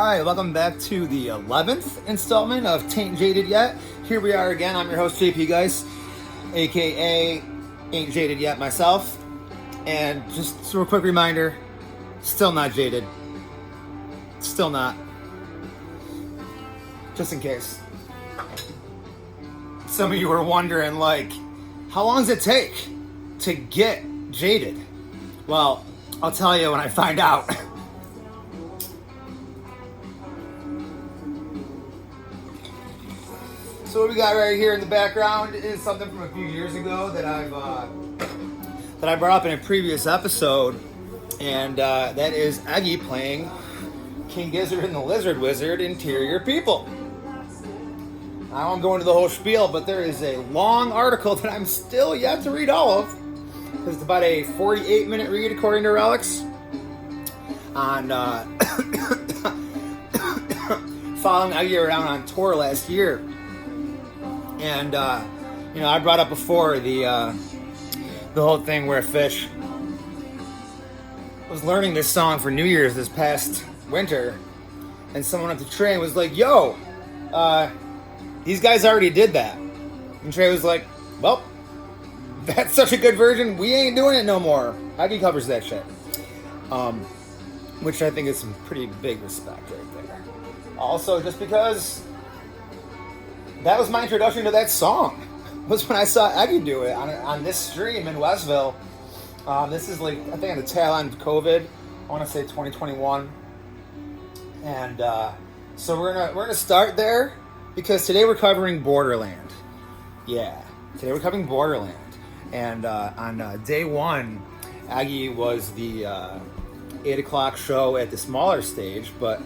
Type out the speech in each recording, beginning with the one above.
Alright, welcome back to the 11th installment of AintJadedYet. Here we are again. I'm your host, JP Geis, aka AintJadedYet myself. And just a quick reminder, still not jaded. Still not. Just in case. Some of you were wondering, like, how long does it take to get jaded? Well, I'll tell you when I find out. So what we got right here in the background is something from a few years ago that I brought up in a previous episode, and that is Eggy playing King Gizzard and the Lizard Wizard, Interior People. I won't go into the whole spiel, but there is a long article that I'm still yet to read all of. It's about a 48-minute read, according to Relics, on following Eggy around on tour last year. And, I brought up before the whole thing where Fish was learning this song for New Year's this past winter, and someone at the train was like, yo, these guys already did that. And Trey was like, well, that's such a good version, we ain't doing it no more. Eggy covers that shit. Which I think is some pretty big respect right there. Also, just because that was my introduction to that song, was when I saw Eggy do it on this stream in Westville. This is like, I think, on the tail end of COVID. I want to say 2021. And so we're gonna start there, because today we're covering Borderland. Yeah, today we're covering Borderland. And on day one, Eggy was the 8 o'clock show at the smaller stage, but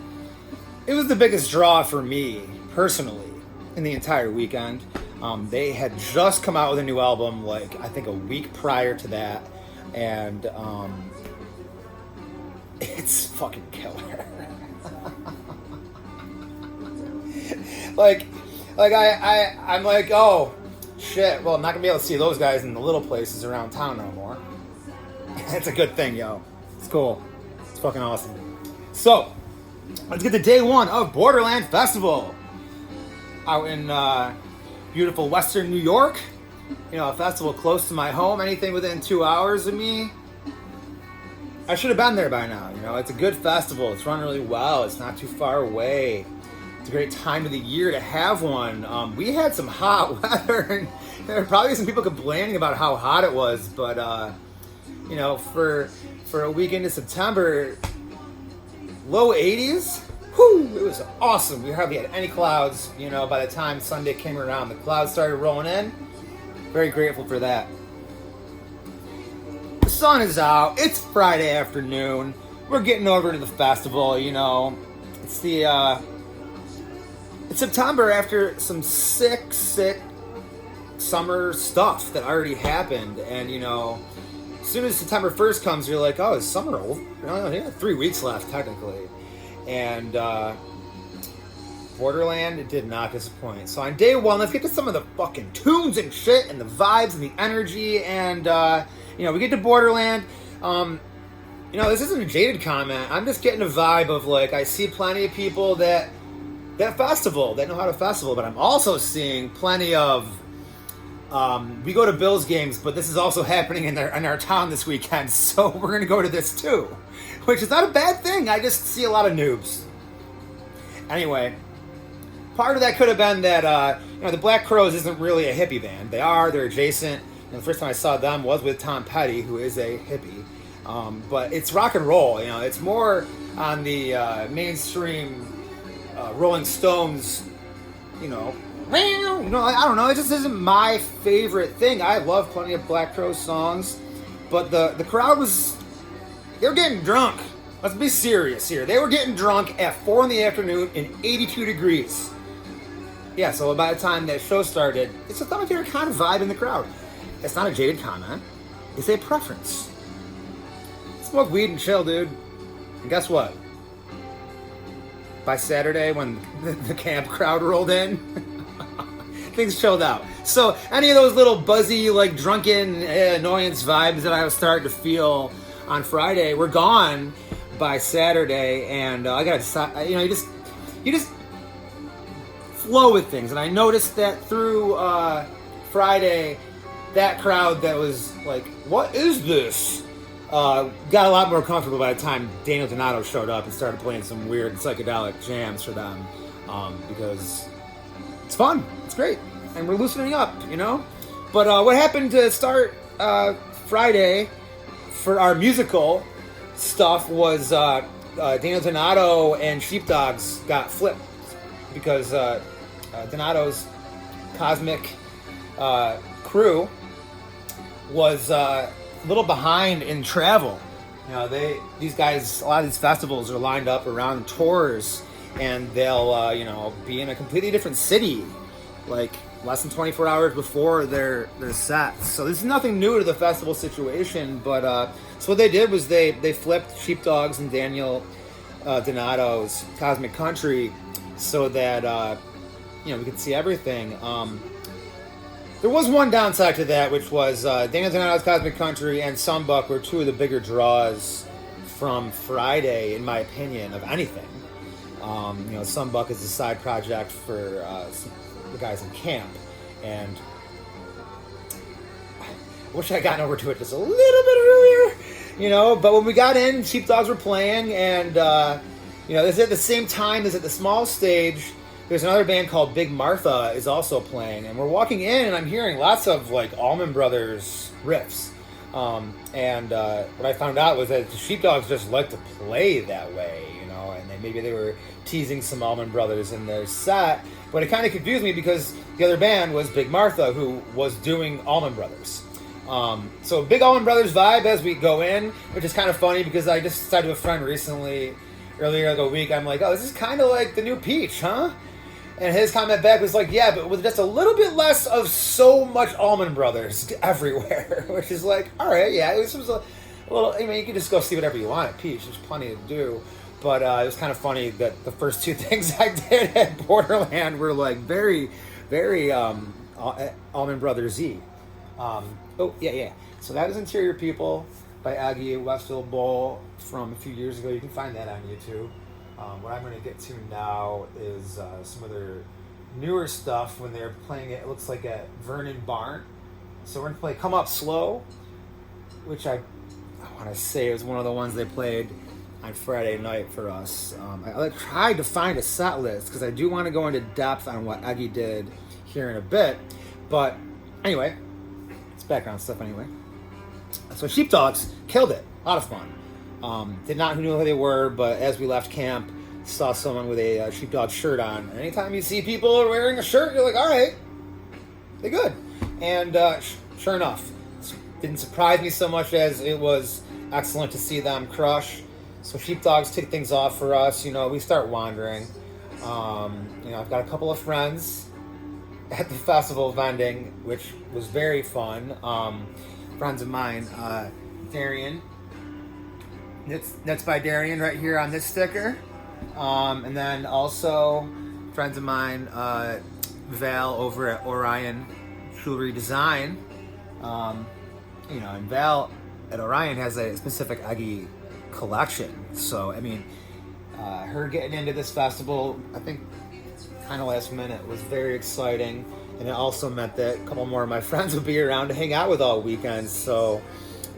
it was the biggest draw for me personally in the entire weekend. They had just come out with a new album, like, I think a week prior to that, and it's fucking killer. I'm like, oh shit, well, I'm not gonna be able to see those guys in the little places around town no more. It's a good thing, yo. It's cool. It's fucking awesome. So let's get to day one of Borderland Festival out in beautiful Western New York. A festival close to my home. Anything within 2 hours of me, I should have been there by now. It's a good festival. It's run really well. It's not too far away. It's a great time of the year to have one. We had some hot weather, and there were probably some people complaining about how hot it was, but for a week into September, low 80s. Whew, it was awesome. We hardly had any clouds. By the time Sunday came around, the clouds started rolling in. Very grateful for that. The sun is out. It's Friday afternoon. We're getting over to the festival. It's it's September after some sick summer stuff that already happened, and as soon as September 1st comes, you're like, oh, is summer over? 3 weeks left technically. And Borderland did not disappoint. So on day one, let's get to some of the fucking tunes and shit and the vibes and the energy. And we get to Borderland. This isn't a jaded comment. I'm just getting a vibe of, like, I see plenty of people that festival, that know how to festival, but I'm also seeing plenty of we go to Bills games, but this is also happening in our town this weekend, so we're gonna go to this too, which is not a bad thing. I just see a lot of noobs. Anyway, part of that could have been that the Black Crowes isn't really a hippie band. They're adjacent. The first time I saw them was with Tom Petty, who is a hippie, but it's rock and roll. It's more on the mainstream Rolling Stones. I don't know. It just isn't my favorite thing. I love plenty of Black Crowes songs, but the crowd they were getting drunk. Let's be serious here. They were getting drunk at 4 in the afternoon in 82 degrees. Yeah, so by the time that show started, it's just not my favorite kind of vibe in the crowd. It's not a jaded comment. It's a preference. Smoke weed and chill, dude. And guess what? By Saturday, when the camp crowd rolled in, things chilled out. So any of those little buzzy, like, drunken annoyance vibes that I was starting to feel on Friday were gone by Saturday, and I gotta decide. You just flow with things, and I noticed that through Friday, that crowd that was like, "What is this?" got a lot more comfortable by the time Daniel Donato showed up and started playing some weird psychedelic jams for them, because it's fun, it's great, and we're loosening up, you know. But what happened to start Friday for our musical stuff was Daniel Donato and Sheepdogs got flipped because Donato's Cosmic crew was a little behind in travel. You know, these guys, a lot of these festivals are lined up around tours, and they'll be in a completely different city, like less than 24 hours before their sets. So this is nothing new to the festival situation, but so what they did was they flipped Sheepdogs and Daniel Donato's Cosmic Country so that we could see everything. There was one downside to that, which was Daniel Donato's Cosmic Country and Sunbuck were two of the bigger draws from Friday, in my opinion, of anything. Sunbuck is a side project for the guys in camp, and I wish I had gotten over to it just a little bit earlier, but when we got in, Sheepdogs were playing, and this is at the same time as at the small stage. There's another band called Big Martha is also playing, and we're walking in, and I'm hearing lots of like Allman Brothers riffs. And what I found out was that the Sheepdogs just like to play that way, and maybe they were teasing some Allman Brothers in their set, but it kind of confused me because the other band was Big Martha, who was doing Allman Brothers. So big Allman Brothers vibe as we go in, which is kind of funny because I just said to a friend earlier in the week, I'm like, oh, this is kind of like the new Peach, huh? And his comment back was like, yeah, but with just a little bit less of so much Allman Brothers everywhere, which is like, all right, yeah, this was a little, you can just go see whatever you want at Peach. There's plenty to do. But it was kind of funny that the first two things I did at Borderland were like very, very Allman Brothers-y. Yeah. So that is Interior People by Aggie Westfield Bowl from a few years ago. You can find that on YouTube. What I'm going to get to now is some of their newer stuff when they're playing it looks like at Vernon Barn. So we're going to play Come Up Slow, which I want to say is one of the ones they played on Friday night for us. I tried to find a set list because I do want to go into depth on what Aggie did here in a bit. But anyway, it's background stuff anyway. So Sheepdogs killed it. A lot of fun. Did not know who they were, but as we left camp, saw someone with a Sheepdog shirt on. And anytime you see people wearing a shirt, you're like, all right, they're good. And sure enough, it didn't surprise me so much as it was excellent to see them crush. So Sheepdogs took things off for us. We start wandering. I've got a couple of friends at the festival vending, which was very fun. Friends of mine, Darian. That's by Darian right here on this sticker. And then also friends of mine, Val over at Orion Jewelry Design. And Val at Orion has a specific Aggie collection. So, her getting into this festival, I think kind of last minute, was very exciting. And it also meant that a couple more of my friends would be around to hang out with all weekend. So,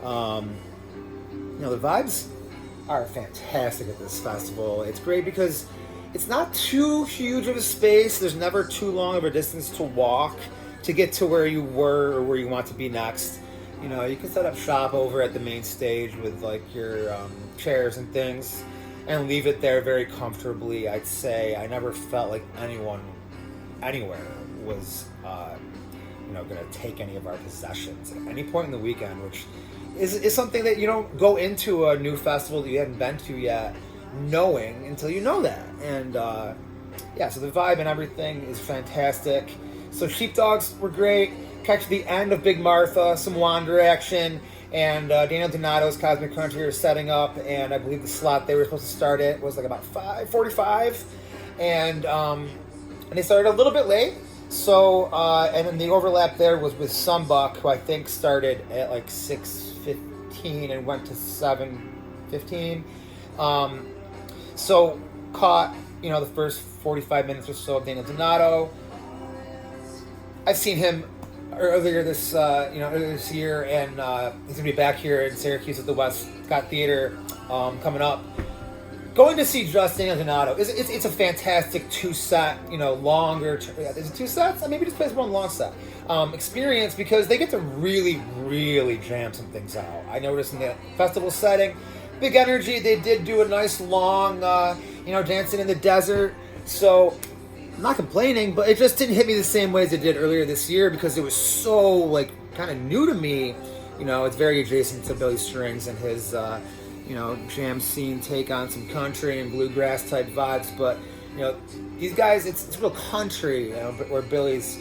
the vibes are fantastic at this festival. It's great because it's not too huge of a space. There's never too long of a distance to walk to get to where you were or where you want to be next. You can set up shop over at the main stage with like your chairs and things and leave it there very comfortably. I'd say I never felt like anyone anywhere was going to take any of our possessions at any point in the weekend, which is something that you don't go into a new festival that you haven't been to yet knowing until you know that. And so the vibe and everything is fantastic. So Sheepdogs were great. Catch the end of Big Martha, some Wander action, and Daniel Donato's Cosmic Country are setting up, and I believe the slot they were supposed to start at was like about 5:45, and they started a little bit late. So, and then the overlap there was with Sunbuck, who I think started at like 6:15 and went to 7:15. So caught, the first 45 minutes or so of Daniel Donato. I've seen him earlier this year, and he's gonna be back here in Syracuse at the Westcott Theater coming up. Going to see just Daniel Donato it's a fantastic 2-set, longer. Is it 2 sets? Maybe just plays one long set experience, because they get to really, really jam some things out. I noticed in the festival setting, big energy. They did do a nice long, dancing in the desert. So I'm not complaining, but it just didn't hit me the same way as it did earlier this year, because it was so kind of new to me. It's very adjacent to Billy Strings and his jam scene take on some country and bluegrass type vibes. But these guys, it's real country, where Billy's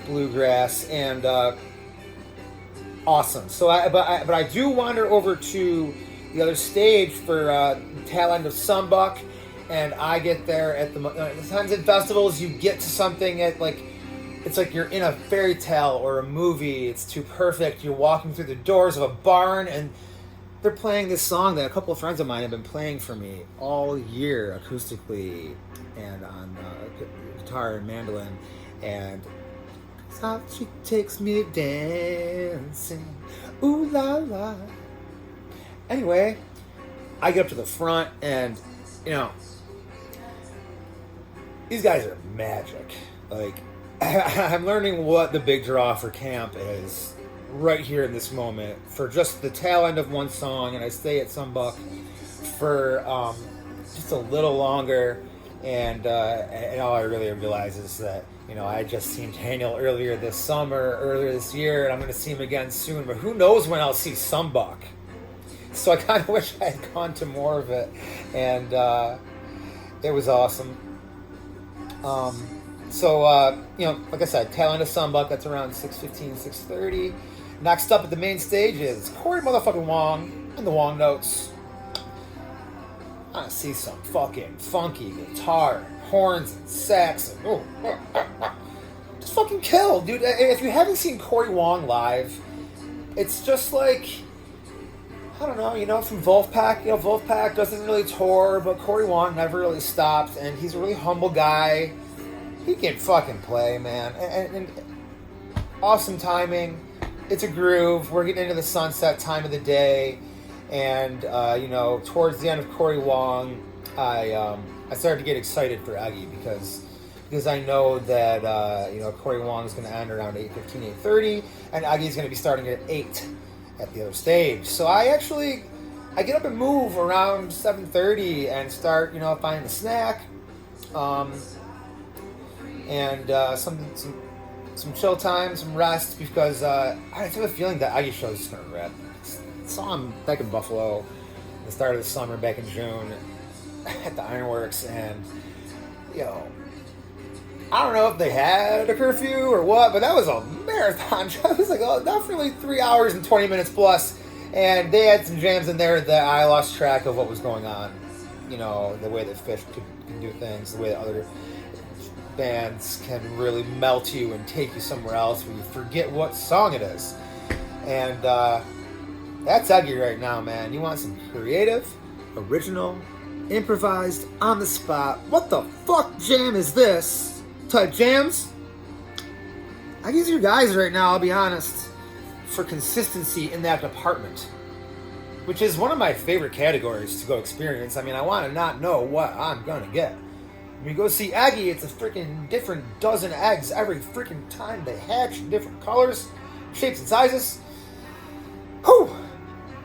bluegrass, and awesome. So but I do wander over to the other stage for tail end of Sunbuck. And I get there at the times at festivals, you get to something at it's like you're in a fairy tale or a movie. It's too perfect. You're walking through the doors of a barn, and they're playing this song that a couple of friends of mine have been playing for me all year acoustically and on guitar and mandolin. And how she takes me dancing, ooh la la. Anyway, I get up to the front, and these guys are magic. I'm learning what the big draw for camp is right here in this moment for just the tail end of one song, and I stay at Sunbuck for just a little longer, and all I really realize is that I had just seen Daniel earlier this year, and I'm going to see him again soon, but who knows when I'll see Sunbuck. So I kind of wish I had gone to more of it, and it was awesome. Like I said, tail end of Sunbuck, that's around 6:15, 6:30. Next up at the main stage is Corey motherfucking Wong and the Wong Notes. I want to see some fucking funky guitar, horns, and sax, and just fucking kill, dude. If you haven't seen Corey Wong live, it's just like, I don't know, from Wolfpack. Wolfpack doesn't really tour, but Corey Wong never really stopped, and he's a really humble guy. He can fucking play, man. And awesome timing. It's a groove. We're getting into the sunset time of the day, and towards the end of Corey Wong, I started to get excited for Eggy because I know that Corey Wong is going to end around 8:15, 8:30, and Eggy's going to be starting at 8 at the other stage. So I get up and move around 7:30 and start finding a snack, and some chill time, some rest, because I have a feeling that Aggie show is just going to rip. I saw him back in Buffalo at the start of the summer, back in June, at the Ironworks, and I don't know if they had a curfew or what, but that was a marathon. It was definitely 3 hours and 20 minutes plus, and they had some jams in there that I lost track of what was going on. The way that Fish can do things, the way that other bands can really melt you and take you somewhere else where you forget what song it is. And that's Eggy right now, man. You want some creative, original, improvised, on the spot, what the fuck jam is this type jams? Eggy's your guys right now, I'll be honest, for consistency in that department, which is one of my favorite categories to go experience. I want to not know what I'm gonna get. When you go see Aggie, it's a freaking different dozen eggs every freaking time they hatch in different colors, shapes, and sizes. Whew!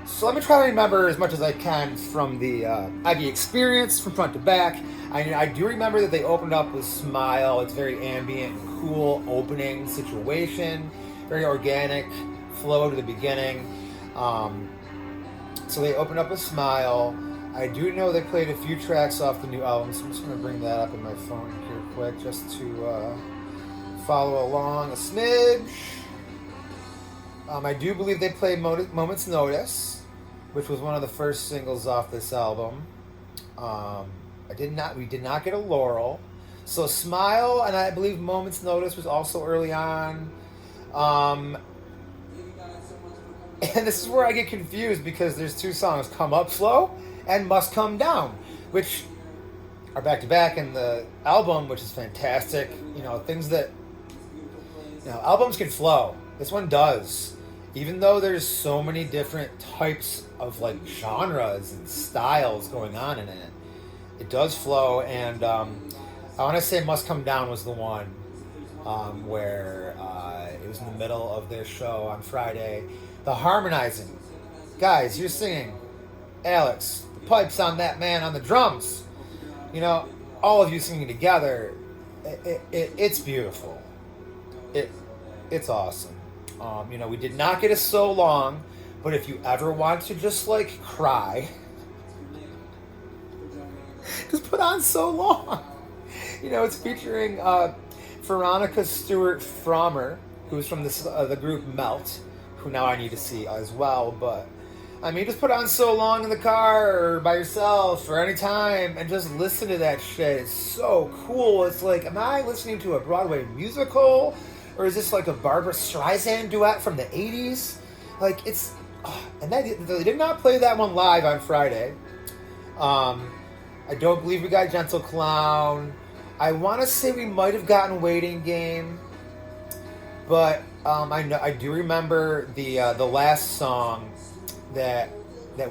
So let me try to remember as much as I can from the Aggie experience from front to back. I do remember that they opened up with Smile. It's very ambient, cool opening situation, very organic flow to the beginning. So they opened up with Smile. I do know they played a few tracks off the new album, so I'm just going to bring that up in my phone here quick just to follow along a smidge. I do believe they played Moment's Notice, which was one of the first singles off this album. We did not get a Laurel. So Smile, and I believe Moment's Notice was also early on. And this is where I get confused, because there's two songs, Come Up Slow and Must Come Down, which are back to back in the album, which is fantastic. You know, things that, you know, albums can flow. This one does. Even though there's so many different types of like genres and styles going on in it, it does flow. And I want to say Must Come Down was the one where it was in the middle of their show on Friday. The harmonizing. Guys, you're singing. Alex, the pipes on that man on the drums. You know, all of you singing together. It's beautiful. It's awesome. You know, we did not get a so long, but if you ever want to just like cry, just put on So Long. You know, it's featuring Veronica Stewart Frommer, who's from this the group Melt, who now I need to see as well. But I mean, just put on So Long in the car or by yourself or anytime and just listen to that shit. It's so cool. It's like, am I listening to a Broadway musical? Or is this like a Barbra Streisand duet from the 80s? Like, it's... and they did not play that one live on Friday. I don't believe we got Gentle Clown. I want to say we might have gotten Waiting Game. But I do remember the last song that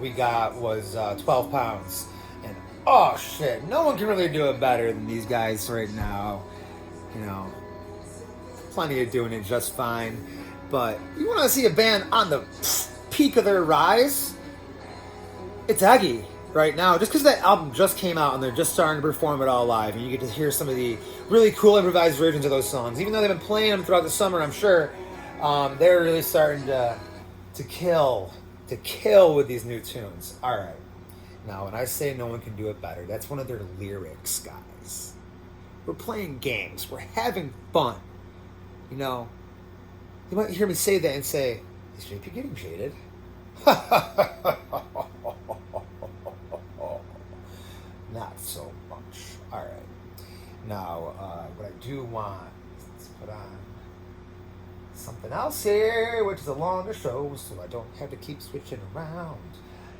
we got was 12 Pounds. And, oh shit, no one can really do it better than these guys right now. You know... plenty of doing it just fine, but you want to see a band on the peak of their rise? It's Aggie right now, just because that album just came out and they're just starting to perform it all live, and you get to hear some of the really cool improvised versions of those songs. Even though they've been playing them throughout the summer, I'm sure they're really starting to kill with these new tunes. All right, now when I say no one can do it better, that's one of their lyrics, guys. We're playing games. We're having fun. You know, you might hear me say that and say, is JP getting jaded? Not so much. All right. Now, what I do want is to put on something else here, which is a longer show, so I don't have to keep switching around.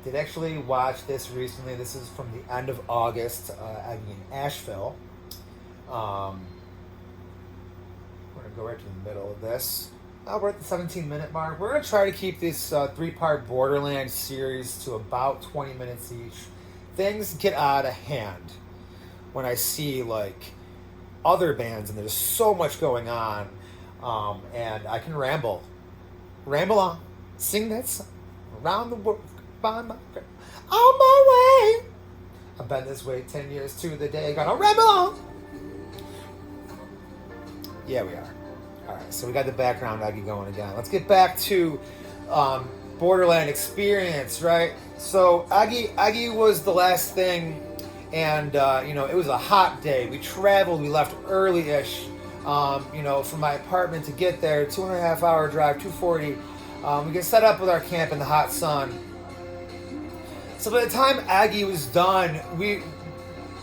Did actually watch this recently. This is from the end of August, in Asheville. We're going to go right to the middle of this. We're at the 17-minute mark. We're going to try to keep this three-part Borderland series to about 20 minutes each. Things get out of hand when I see, like, other bands, and there's so much going on, and I can ramble on, sing that song, around the world, on my way. I've been this way 10 years to the day, gonna ramble on. Yeah, we are. All right, so we got the background Aggie going again. Let's get back to Borderland experience, right? So Aggie was the last thing, and you know, it was a hot day. We traveled. We left early-ish. You know, from my apartment to get there, 2.5 hour drive, 2:40. We get set up with our camp in the hot sun. So by the time Aggie was done,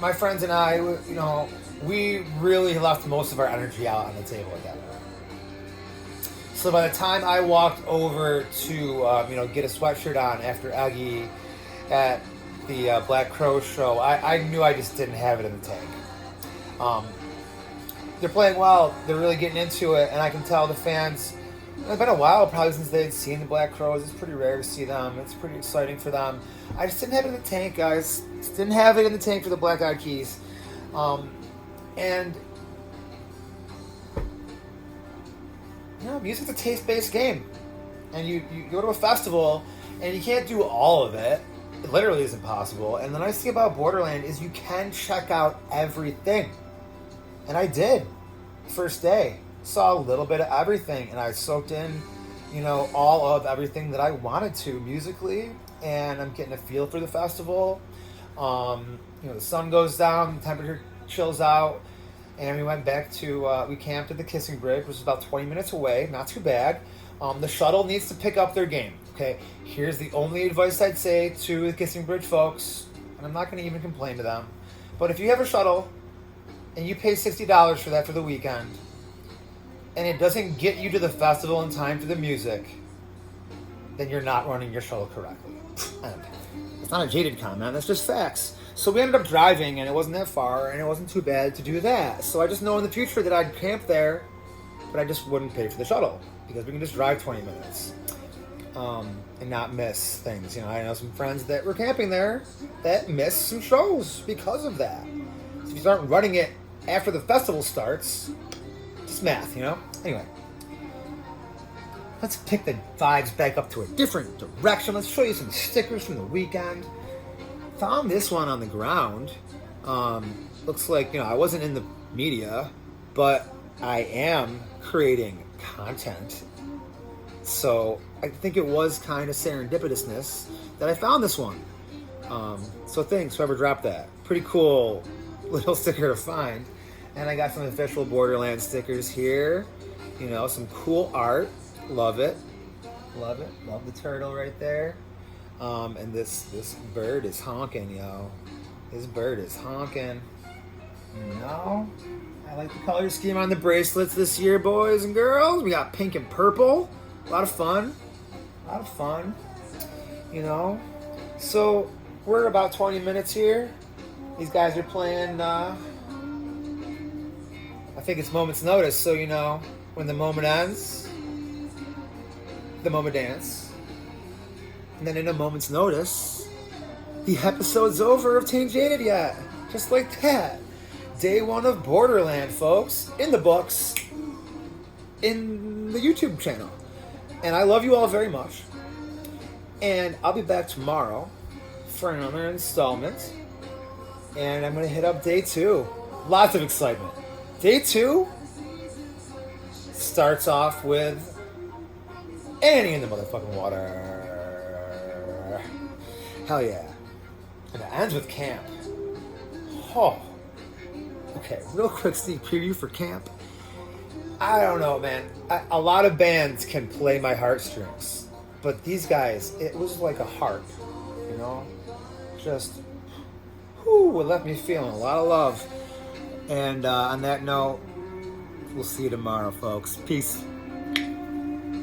my friends and I, you know, we really left most of our energy out on the table at that point. So by the time I walked over to, you know, get a sweatshirt on after Aggie at the Black Crow show, I knew I just didn't have it in the tank. They're playing well. They're really getting into it, and I can tell the fans. It's been a while, probably since they had seen the Black Crows. It's pretty rare to see them. It's pretty exciting for them. I just didn't have it in the tank, guys. Just didn't have it in the tank for the Black Eyed Keys. And you know, music's a taste-based game, and you go to a festival and you can't do all of it. It literally is impossible. And the nice thing about Borderland is you can check out everything, and I did. First day, saw a little bit of everything, and I soaked in, you know, all of everything that I wanted to musically, and I'm getting a feel for the festival. You know, the sun goes down, the temperature chills out, and we went back to, we camped at the Kissing Bridge, which is about 20 minutes away, not too bad. The shuttle needs to pick up their game, okay? Here's the only advice I'd say to the Kissing Bridge folks, and I'm not going to even complain to them, but if you have a shuttle, and you pay $60 for that for the weekend, and it doesn't get you to the festival in time for the music, then you're not running your shuttle correctly. And It's not a jaded comment, that's just facts. So we ended up driving, and it wasn't that far, and it wasn't too bad to do that. So I just know in the future that I'd camp there, but I just wouldn't pay for the shuttle, because we can just drive 20 minutes and not miss things. You know, I know some friends that were camping there that missed some shows because of that. So if you start running it after the festival starts, just math, you know? Anyway. Let's pick the vibes back up to a different direction. Let's show you some stickers from the weekend. Found this one on the ground. Looks like, you know, I wasn't in the media, but I am creating content. So I think it was kind of serendipitousness that I found this one. So thanks, whoever dropped that. Pretty cool little sticker to find. And I got some official Borderland stickers here. You know, some cool art. Love it. Love it. Love the turtle right there. And this bird is honking, yo. This bird is honking. You know? I like the color scheme on the bracelets this year, boys and girls. We got pink and purple. A lot of fun. A lot of fun. You know? So, we're about 20 minutes here. These guys are playing, I think it's moment's notice, so you know, when the moment ends, the moment dance. And then in a moment's notice, the episode's over of Taint Jaded Yet. Just like that. Day 1 of Borderland, folks. In the books. In the YouTube channel. And I love you all very much. And I'll be back tomorrow for another installment. And I'm going to hit up day 2. Lots of excitement. Day 2 starts off with Annie in the motherfucking water. Hell yeah. And it ends with camp. Oh. Okay, real quick sneak preview for camp. I don't know, man. A lot of bands can play my heartstrings. But these guys, it was like a harp. You know? Just, whew, it left me feeling a lot of love. And on that note, we'll see you tomorrow, folks. Peace.